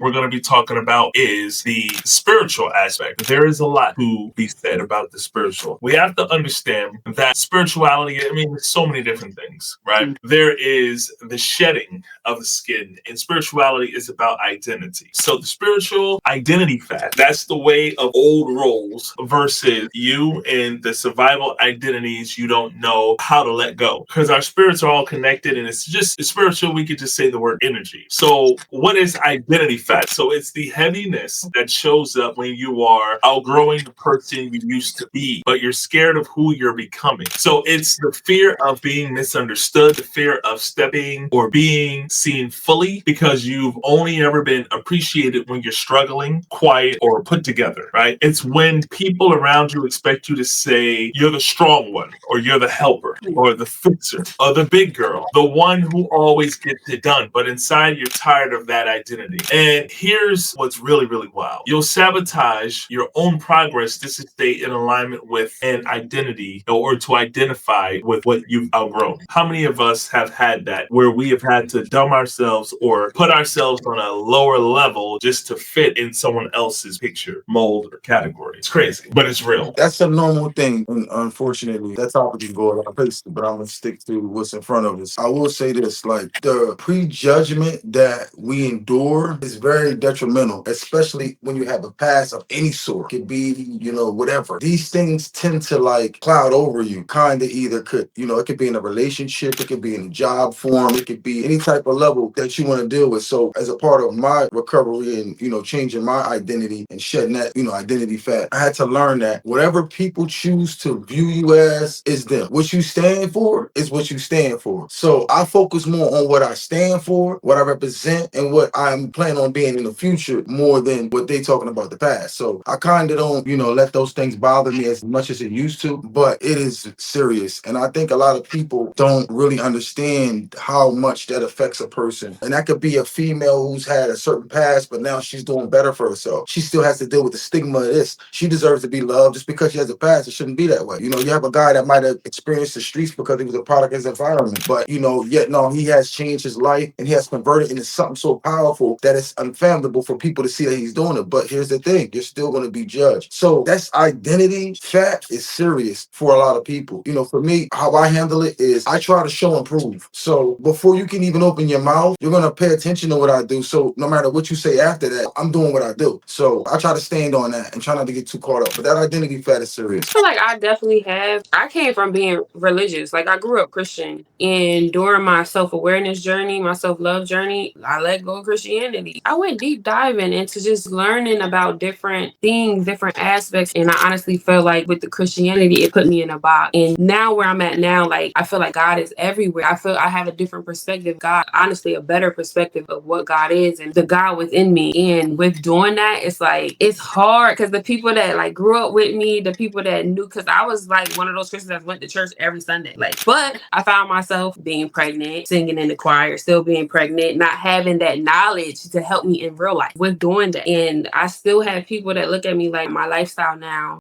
we're going to be talking about is the spiritual aspect. There is a lot to be said about the spiritual. We have to understand that spirituality, I mean, there's so many different things, right? There is the shedding of the skin, and spirituality is about identity. So the spiritual identity fact, that's the way of old roles versus you and the survival identities you don't know how to let go. Because our spirits are all connected, and it's just spiritual, we could just say the word energy. So what is identity fat? So it's the heaviness that shows up when you are outgrowing the person you used to be, but you're scared of who you're becoming. So it's the fear of being misunderstood, the fear of stepping or being seen fully because you've only ever been appreciated when you're struggling, quiet, or put together, right? It's when people around you expect you to say you're the strong one, or you're the helper, or the fixer, or the big girl, the one who always gets it done. But inside, you're tired of that identity. And here's what's really, really wild. You'll sabotage your own progress just to stay in alignment with an identity or to identify with what you've outgrown. How many of us have had that where we have had to dumb ourselves or put ourselves on a lower level just to fit in someone else's picture, mold, or category? It's crazy, but it's real. That's a normal thing. And unfortunately, that topic can go a lot of places, but I'm gonna stick to what's in front of us. I will say this: like the prejudgment that we endure is very detrimental, especially when you have a past of any sort. It could be, whatever. These things tend to like cloud over you. Kind of either could, it could be in a relationship, it could be in a job form, it could be any type of level that you want to deal with. So as a part of my recovery and changing my identity and shedding that identity fat, I had to learn that whatever people choose to view you as is them. What you stand for is what you stand for. So I focus more on what I stand for, what I represent, and what I'm planning on being in the future more than what they talking about the past. So I kind of don't, let those things bother me as much as it used to, but it is serious. And I think a lot of people don't really understand how much that affects a person. And that could be a female who's had a certain past, but now she's doing better for herself. She still has to deal with the stigma of this. She deserves to be loved just because she has a past. It shouldn't be that way. You have a guy that might have experienced the streets because he was a product of his environment, but yet no, he has changed his life and he has converted into something so powerful that it's unfathomable for people to see that he's doing it. But here's the thing, you're still going to be judged. So that's identity fat is serious for a lot of people. For me, how I handle it is I try to show and prove. So before you can even open your mouth, you're going to pay attention to what I do. So no matter what you say after that, I'm doing what I do. So I try to stand on that and try not to get too caught up. But that identity fat is serious. I feel like I definitely have. I came from being religious. Like I grew up Christian. And during my self-awareness journey, my self-love journey, I let go of Christianity. I went deep diving into just learning about different things, different aspects. And I honestly felt like with the Christianity, it put me in a box. And now where I'm at now, like I feel like God is everywhere. I feel I have a different perspective. God, honestly, a better perspective of what God is and the God within me. And with doing that, it's like, it's hard because the people that like grew up with me, the people that knew, because I was like one of those Christians that went to church every Sunday. But I found myself being pregnant, singing in the choir, still being pregnant, not having that knowledge to help me in real life with doing that. And I still have people that look at me like my lifestyle now